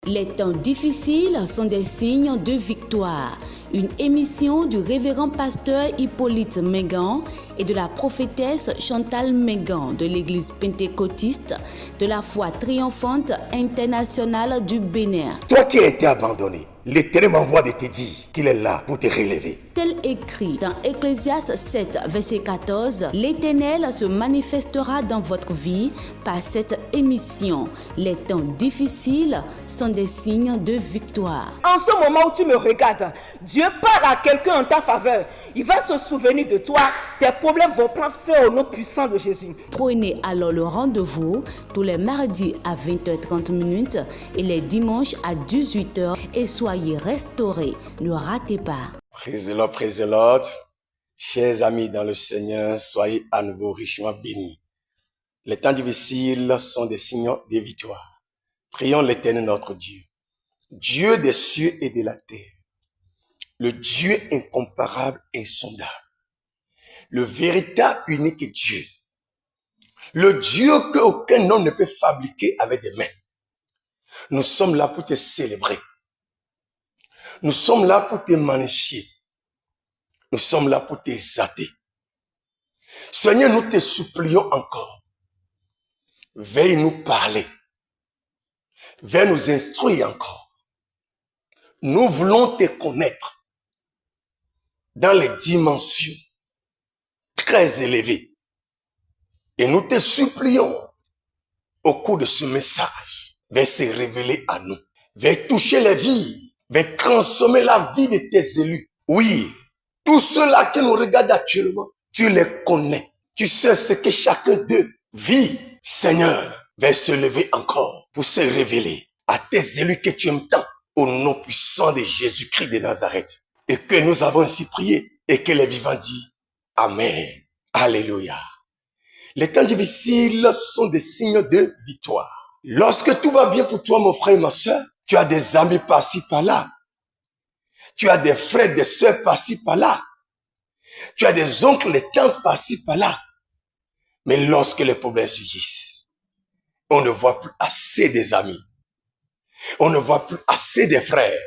Les temps difficiles sont des signes de victoire. Une émission du révérend pasteur Hippolyte Megan et de la prophétesse Chantal Megan de l'église pentecôtiste de la foi triomphante internationale du Bénin. Toi qui as été abandonné, l'Éternel m'envoie de te dire qu'il est là pour te relever. Tel écrit dans Ecclésiaste 7, verset 14, l'Éternel se manifestera dans votre vie par cette émission. Les temps difficiles sont des signes de victoire. En ce moment où tu me regardes, Dieu parle à quelqu'un en ta faveur. Il va se souvenir de toi. Tes problèmes vont prendre fin au nom puissant de Jésus. Prenez alors le rendez-vous tous les mardis à 20h30 et les dimanches à 18h et soyez restaurés. Ne ratez pas. Praise the Lord. Chers amis dans le Seigneur, soyez à nouveau richement bénis. Les temps difficiles sont des signes de victoire. Prions l'Éternel notre Dieu, Dieu des cieux et de la terre, le Dieu incomparable, insondable, le véritable unique Dieu, le Dieu qu'aucun homme ne peut fabriquer avec des mains. Nous sommes là pour te célébrer. Nous sommes là pour te magnifier. Nous sommes là pour t'exalter. Seigneur, nous te supplions encore. Veuille nous parler. Veuille nous instruire encore. Nous voulons te connaître dans les dimensions très élevées. Et nous te supplions au cours de ce message, veuille se révéler à nous. Veuille toucher les vies. Veuille transformer la vie de tes élus. Oui, tous ceux-là qui nous regardent actuellement, tu les connais. Tu sais ce que chacun d'eux vit. Seigneur, veuille se lever encore pour se révéler à tes élus que tu aimes tant, au nom puissant de Jésus-Christ de Nazareth. Et que nous avons ainsi prié et que les vivants disent Amen. Alléluia. Les temps difficiles sont des signes de victoire. Lorsque tout va bien pour toi, mon frère et ma soeur, tu as des amis par-ci, par-là. Tu as des frères, des sœurs par-ci, par-là. Tu as des oncles, des tantes par-ci, par-là. Mais lorsque les problèmes surgissent, on ne voit plus assez des amis. On ne voit plus assez des frères.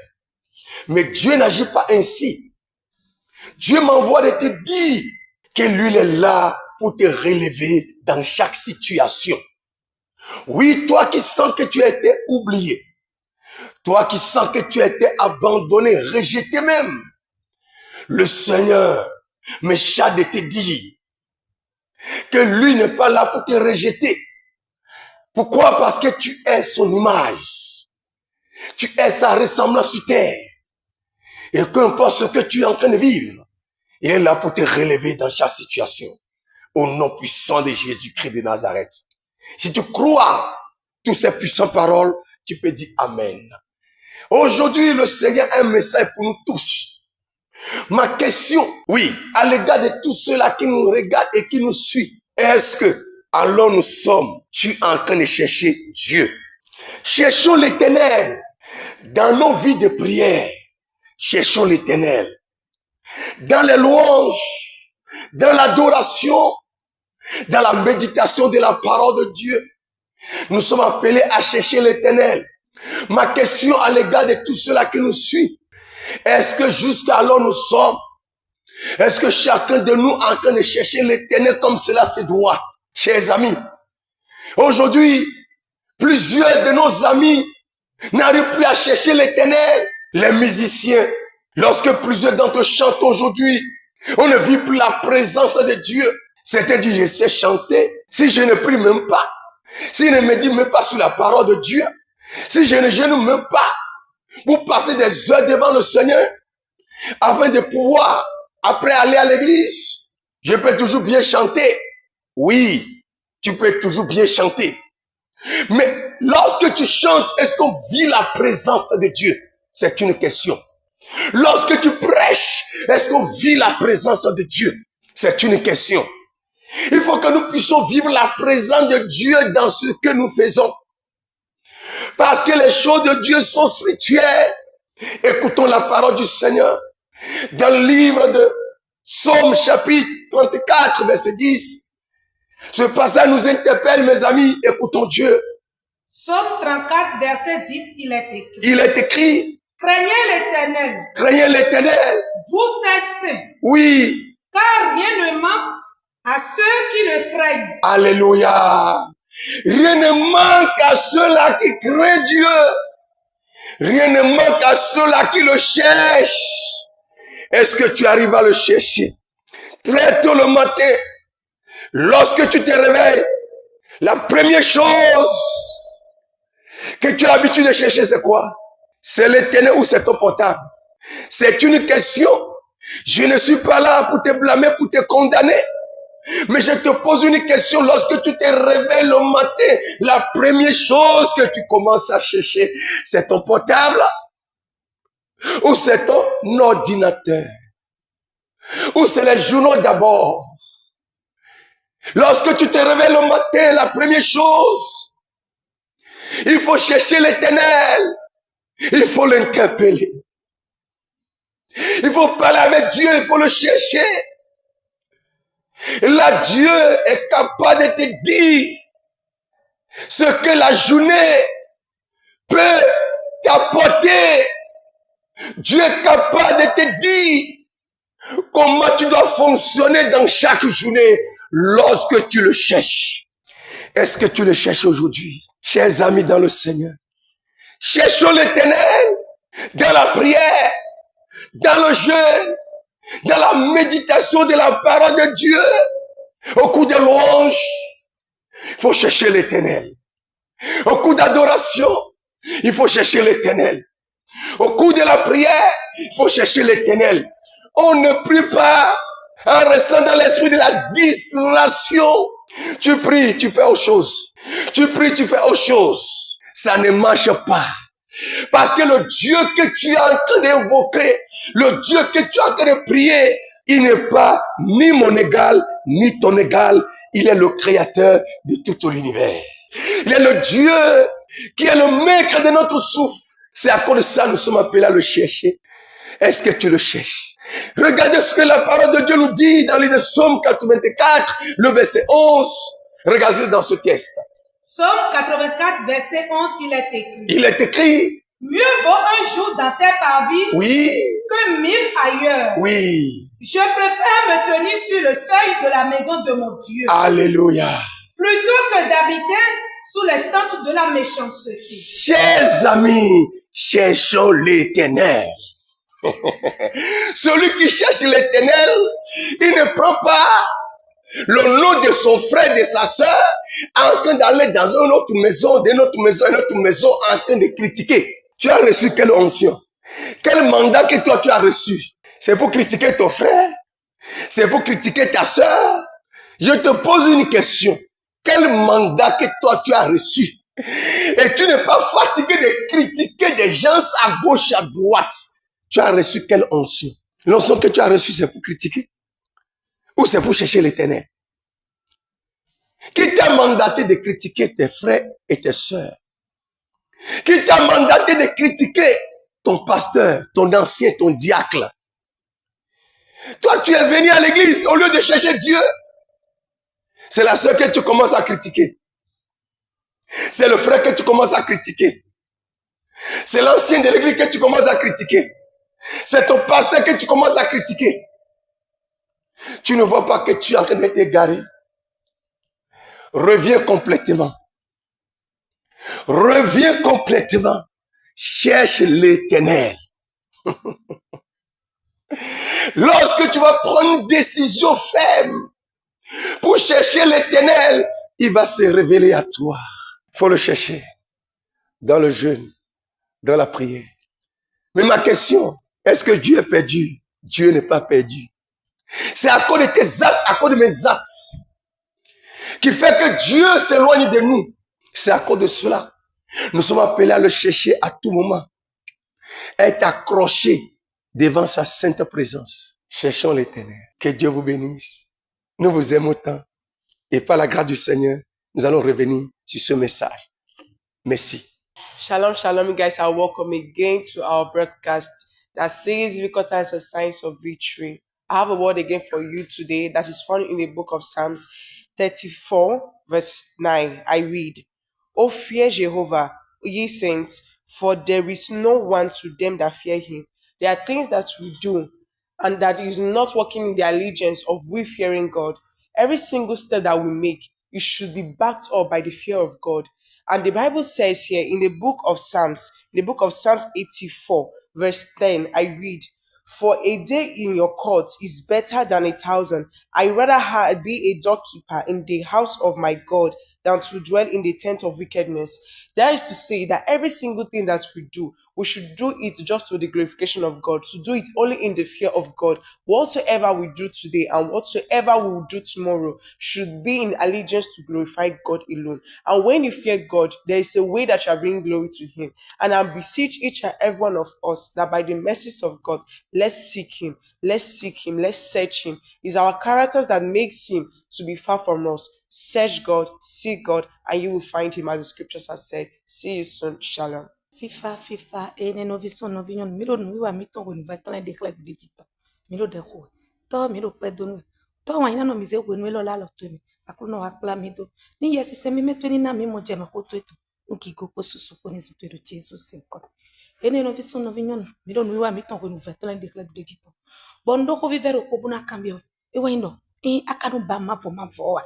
Mais Dieu n'agit pas ainsi. Dieu m'envoie de te dire que lui il est là pour te relever dans chaque situation. Oui, toi qui sens que tu as été oublié. Toi qui sens que tu as été abandonné, rejeté même. Le Seigneur me charge de te dire que lui n'est pas là pour te rejeter. Pourquoi? Parce que tu es son image. Tu es sa ressemblance sur terre. Et qu'importe ce que tu es en train de vivre, il est là pour te relever dans chaque situation. Au nom puissant de Jésus-Christ de Nazareth. Si tu crois toutes ces puissantes paroles, tu peux dire Amen. Aujourd'hui, le Seigneur a un message pour nous tous. Ma question, oui, à l'égard de tous ceux-là qui nous regardent et qui nous suivent, est-ce que, alors nous sommes-tu en train de chercher Dieu? Cherchons l'Éternel dans nos vies de prière. Cherchons l'Éternel dans les louanges, dans l'adoration, dans la méditation de la parole de Dieu. Nous sommes appelés à chercher l'Éternel. Ma question à l'égard de tous ceux-là qui nous suivent, est-ce que jusqu'alors nous sommes? Est-ce que chacun de nous est en train de chercher l'Éternel comme cela se doit? Chers amis, aujourd'hui, plusieurs de nos amis n'arrivent plus à chercher l'Éternel. Les musiciens, lorsque plusieurs d'entre eux chantent aujourd'hui, on ne vit plus la présence de Dieu. Certains disent, je sais chanter, si je ne prie même pas, si je ne médite même pas sur la parole de Dieu, si je ne jeûne même pas, pour passer des heures devant le Seigneur, afin de pouvoir, après aller à l'église, je peux toujours bien chanter. Oui, tu peux toujours bien chanter. Mais lorsque tu chantes, est-ce qu'on vit la présence de Dieu? C'est une question. Lorsque tu prêches, est-ce qu'on vit la présence de Dieu? C'est une question. Il faut que nous puissions vivre la présence de Dieu dans ce que nous faisons. Parce que les choses de Dieu sont spirituelles. Écoutons la parole du Seigneur. Dans le livre de Psaume chapitre 34, verset 10. Ce passage nous interpelle, mes amis. Écoutons Dieu. Psaume 34, verset 10, il est écrit. Il est écrit, Craignez l'Éternel, craignez l'Éternel. vous ses saints, Oui, car rien ne manque à ceux qui le craignent. alléluia. Rien ne manque à ceux-là qui craignent Dieu. Rien ne manque à ceux-là qui le cherchent. Est-ce que tu arrives à le chercher? Très tôt le matin, lorsque tu te réveilles, la première chose que tu as l'habitude de chercher, c'est quoi? C'est l'Éternel ou c'est ton portable? C'est une question. Je ne suis pas là pour te blâmer, pour te condamner. Mais je te pose une question. Lorsque tu te réveilles le matin, la première chose que tu commences à chercher, c'est ton portable ou c'est ton ordinateur ou c'est les journaux d'abord. Lorsque tu te réveilles le matin, la première chose, il faut chercher l'Éternel. Il faut l'interpeller. Il faut parler avec Dieu, il faut le chercher. Là, Dieu est capable de te dire ce que la journée peut t'apporter. Dieu est capable de te dire comment tu dois fonctionner dans chaque journée lorsque tu le cherches. Est-ce que tu le cherches aujourd'hui? Chers amis dans le Seigneur, cherchons l'Éternel dans la prière, dans le jeûne, dans la méditation de la parole de Dieu, au cours des louanges. Il faut chercher l'Éternel. Au cours d'adoration, il faut chercher l'Éternel. Au cours de la prière, il faut chercher l'Éternel. On ne prie pas en restant dans l'esprit de la distraction. Tu pries, tu fais autre chose. Tu pries, tu fais autre chose. Ça ne marche pas. Parce que le Dieu que tu es en train d'invoquer, le Dieu que tu es en train de prier, il n'est pas ni mon égal, ni ton égal. Il est le créateur de tout l'univers. Il est le Dieu qui est le maître de notre souffle. C'est à cause de ça que nous sommes appelés à le chercher. Est-ce que tu le cherches? Regardez ce que la parole de Dieu nous dit dans le Psaume 84, le verset 11. Regardez dans ce texte. Psaume 84, verset 11, il est écrit. Il est écrit. Mieux vaut un jour dans tes parvis Oui. que 1000 ailleurs. Oui. Je préfère me tenir sur le seuil de la maison de mon Dieu. Alléluia. Plutôt que d'habiter sous les tentes de la méchanceté. Chers amis, cherchons l'Éternel. Celui qui cherche l'Éternel, il ne prend pas le nom de son frère, de sa soeur, en train d'aller dans une autre maison, d'une autre maison, une autre maison, en train de critiquer. Tu as reçu quelle onction? Quel mandat que toi tu as reçu? C'est pour critiquer ton frère? C'est pour critiquer ta soeur? Je te pose une question. Quel mandat que toi tu as reçu? Et tu n'es pas fatigué de critiquer des gens à gauche, à droite. Tu as reçu quelle onction? L'onction que tu as reçue, c'est pour critiquer? Ou c'est pour chercher l'Éternel? Qui t'a mandaté de critiquer tes frères et tes sœurs? Qui t'a mandaté de critiquer ton pasteur, ton ancien, ton diacre? Toi, tu es venu à l'église au lieu de chercher Dieu. C'est la sœur que tu commences à critiquer. C'est le frère que tu commences à critiquer. C'est l'ancien de l'église que tu commences à critiquer. C'est ton pasteur que tu commences à critiquer. Tu ne vois pas que tu es en train d'être égaré. Reviens complètement. Reviens complètement. Cherche l'Éternel. Lorsque tu vas prendre une décision ferme pour chercher l'Éternel, il va se révéler à toi. Il faut le chercher dans le jeûne, dans la prière. Mais ma question, est-ce que Dieu est perdu? Dieu n'est pas perdu. C'est à cause de tes actes, à cause de mes actes, qui fait que Dieu s'éloigne de nous. C'est à cause de cela. Nous sommes appelés à le chercher à tout moment. Être accrochés devant sa sainte présence. Cherchons l'Éternel. Que Dieu vous bénisse. Nous vous aimons tant. Et par la grâce du Seigneur, nous allons revenir sur ce message. Merci. Shalom, shalom, you guys are welcome again to our broadcast that says difficulty is a sign of victory. I have a word again for you today that is found in the book of Psalms 34, verse 9. I read, O fear Jehovah, ye saints, for there is no one to them that fear him. There are things that we do and that is not working in the allegiance of we fearing God. Every single step that we make, it should be backed up by the fear of God. And the Bible says here in the book of Psalms, 84, verse 10, I read, "For a day in your court is better than 1,000. I rather be a doorkeeper in the house of my God than to dwell in the tent of wickedness." That is to say that every single thing that we do, we should do it just for the glorification of God, to do it only in the fear of God. Whatsoever we do today and whatsoever we will do tomorrow should be in allegiance to glorify God alone. And when you fear God, there is a way that you are bringing glory to Him. And I beseech each and every one of us that by the mercies of God, let's seek Him, let's search Him. It's our characters that makes Him to be far from us. Search God, seek God, and you will find Him, as the scriptures have said. See you soon. Shalom. FIFA, ene noviso novinyon, milo nuiwa mito wenu vaitana de club de tita. Milo de ko. To milo pedonu. To waina no mize wenu milo la lotwe. Akuno akla mido. Ni yesi semi metweni na mimo jema ko tweto. Nuki go ko susu ko ni zutwe do Jesus ko. Ene noviso novinyon, milo nuiwa mito wenu vaitana de club de tita. Bondo ko vivero ko buna cambio. E waindo. Akanu ba mavo wa.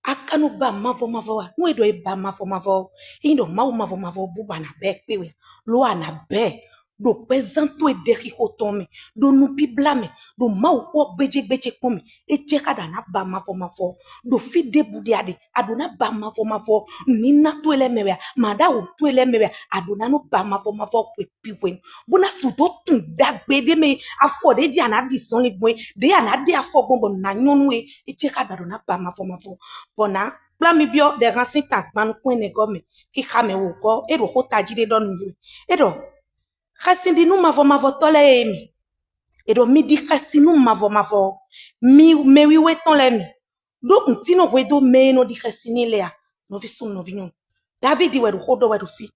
Akanu ba mavo wa. No edo e ba mavo. Indo mavo buba na be pewe. Lo ana be. Do pesanto e deki hotome. Do nupi blame. Do mau ho beje kome. E chekada na ba mavo. Do fide budiade. Aduna ba mavo. Nina to ele mewe. Mada u to ele mewe. Aduna no ba mavo kwe piwen. Buna sudo tun dagbe de me afode di anadi son ligwe. De anadi afobombo na nyonwe. E chekada do na ba mavo. Bona plami bio de ransin takman kwen negome. Ki kame woko. Edo hota jide don miwe. Edo khasindi nu mavo tole emi. Edo midi khasinu mavo. Mewi weton lemi. Do ntino wedo me no di khasini lea. No visu no vinyon. David wedo hodo wedo fi.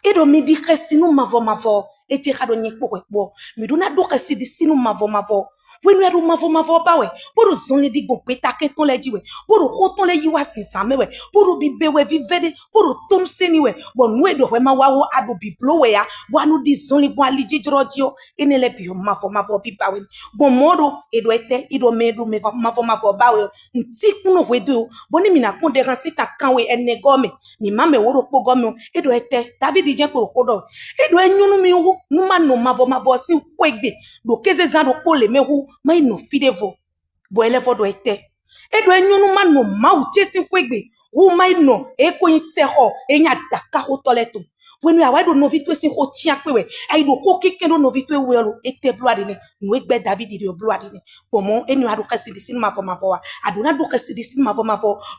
Edo midi khasinu mavo. Eti khado nyekpo kwekbo. Miduna do khasidi sinu mavo. Wenu edo mavo bawe. Bodo zonle di gbe taketon le jiwe. Bodo hoton le yiwa sinsame we. Bodo bibewe vivede. Bodo tom seni we. Bon nu edo we ma wawo ado biblo we ya. Wanu di zonle bo aliji jrodio. Enele biyo mavo bibawe. Bon modo edo ete. Edo medo me mavo bawe. Nti kuno wedo. Boni mina konde ransita kanwe enegome. Mi mame woro pogome. Edo ete. David di jenko hodo. Edo enyunu mi wu. Numa no mavo si kwegbe. Do keze zan pole me wu. Ma ino fidevo bo elevo do ete edo enyunu ma no ma uchesi kwegbe wu ma ino eko inseho enya daka ho toleto wenu ya wado no vitwe si ho tia pewe aido ko kekeno no vitwe welo ete bloade ne no egbe David di bloade ne pomo enu adu kasi disin mavo wa aduna do kasi disin mavo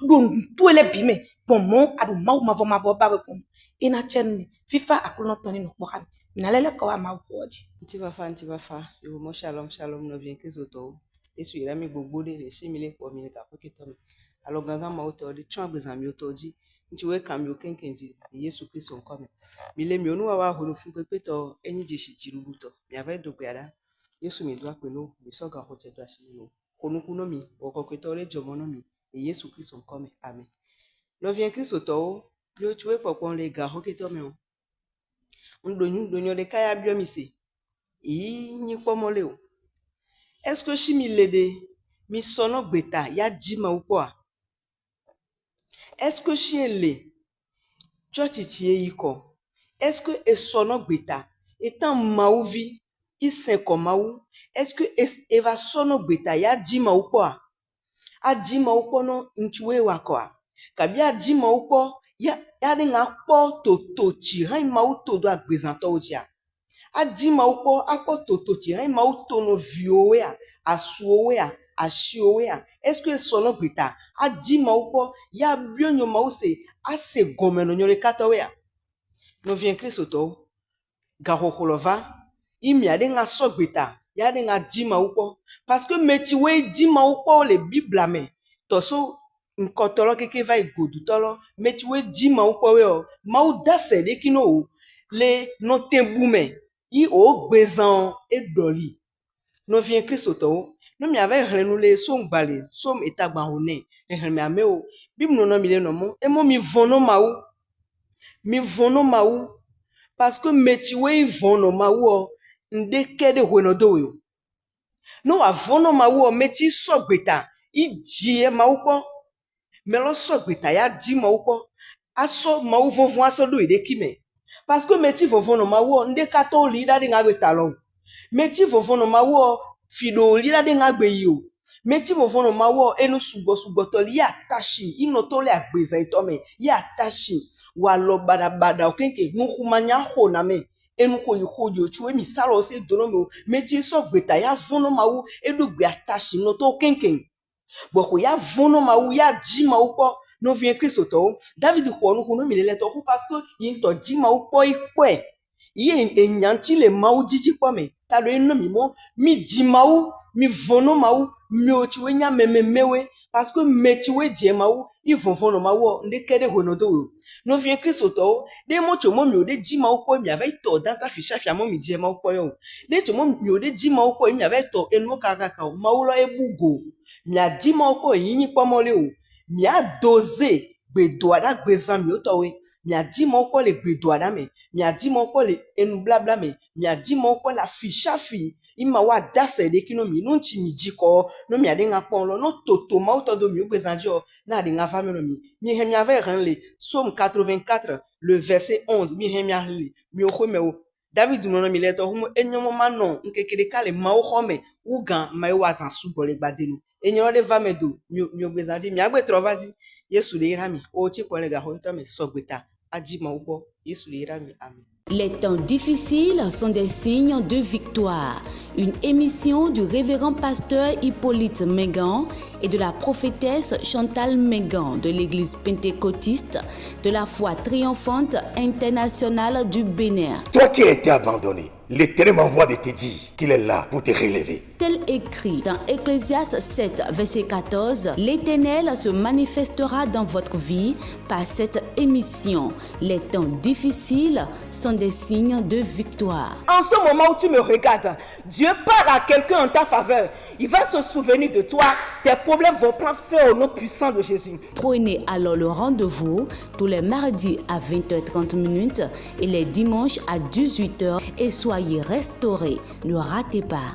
do tuele bime pomo adu mavo ba ko ina chen FIFA akuno toni no bokan minalele ko wa ma woji Ntibafa, yo mo shalom no bien que zoto. Esu ira mi gbogbo de le se mi le po mi le ka ko keto mi. Alo gangan ma oto di tun agbezan mi oto ji. Nti we kan mi o kenkenji Yesu Kristo nko mi. Mi le mi onu wa horo fun pepe to eni je shi jirugu to. Mi ave do gbeada. Yesu mi do ape no, mi so ga ho je do asimi no. Konuku no mi, o ko keto le jomo no mi. Yesu Kristo nko mi. Amen. No bien Kristo to, yo tuwe popon le ga ho keto mi o. Ndonyo de kaya bio mi se. Ni pomole o. Est-ce que si mi lede mi sono gbeta ya jima upo a? Est-ce que si ele church ti e iko? Est-ce que e sono gbeta etan mauvi isen ko mau? Est-ce que e va sono gbeta ya jima upo a? A jima upo no nchuwe wako a. Kabi a jima upo ya de nga po to chi han mau to do agbezanto oja. Adi ma upo akpo totochi hai ma uto no viowe a asuowe a ashiowe a est-ce que sono gbeta adi ma upo ya bionyo ma use ase gomeno nyore katowe a no vien Kristo to gahoholova imi ade nga so gbeta ya de nga di ma upo parce que metiwe di ma upo le bibla me to so nkotolo keke va igodu tolo metiwe di ma upo we o ma u dase de kino le no tembume I o gbezan e doli. No vien Kristo to, No mi ave renu le som gbale, som etagba hone. Mi ame o. Bib no no mi le no mo. E mo mi vono ma ou. Mi vono ma ou. Parce que meti we vono ma ou. Nde kede hono do yo. No a vono ma ou meti sogbeta. I die ma ou po. Melo sogbeta ya di ma ou po. Aso ma ou vonvon aso do ide kime. Parce que meti vovono ma ou nde kato li da de ngagbe talon. Meti vovono ma ou fido li da de ngagbe yo. Meti vovono ma ou enu subo toli ya tashi. Ino tole agbeza itome. Ya tashi. Walo bada okenke. Nukumanya ho na me. Enu koyo chue mi salo se dono me. Meti sogbeta ya vono ma ou edu gbe atashi no to okenke. Boko ya vono ma ou ya di ma ou po. Non vient Christ to David ko no kuno mi le to parce que yin to di ma ou po ikwe yin enyanti le ma ou jiji po me ta do no mi mo mi di ma ou mi vono ma ou mi o chiwe nya mewe parce que me chiwe di ma ou i vono ma ou nde kede hono do non vient Christ to de mo chomo mi o de di ma ou po mi ave to dan ta fisha fia mo mi di ma ou po yo de chomo mi o de di ma ou po mi ave to enu kaka ma ou lo ebugo mi a di ma ou po yin po mo le o mi a dosé bedoada gbezan mi otowe mi a di mo ko le bedoada me mi a di mo ko le enu blabla me mi a di mo ko la fishafi ima wa dase de kino mi no nchi mi jiko no mi ade nga pon lo no toto ma otodo mi gbezan jo na de nga fami no mi he mi ave ran le Psaume 84 le verset 11 mi he mi a le mi o khome o David no mi le to humo enyomo manon nkekere kale ma o khome ugan ma e wazan sugole gbadenu enyo de vamedo mi ogbezandi mi agbe trovadi Yesu le irami o chi ko le ga ho to me sogbeta aji ma upo Yesu le irami amen. Les temps difficiles sont des signes de victoire. Une émission du révérend pasteur Hippolyte Mengan et de la prophétesse Chantal Mengan de l'église pentecôtiste de la foi triomphante internationale du Bénin. Toi qui as été abandonné, l'Éternel m'envoie de te dire qu'il est là pour te relever. Tel écrit dans Ecclésiaste 7, verset 14, l'Éternel se manifestera dans votre vie par cette émission. Les temps difficiles sont des signes de victoire. En ce moment où tu me regardes, Dieu parle à quelqu'un en ta faveur. Il va se souvenir de toi. Tes problèmes vont prendre fin au nom puissant de Jésus. Prenez alors le rendez-vous tous les mardis à 20h30 et les dimanches à 18h et soyez restaurés. Ne ratez pas.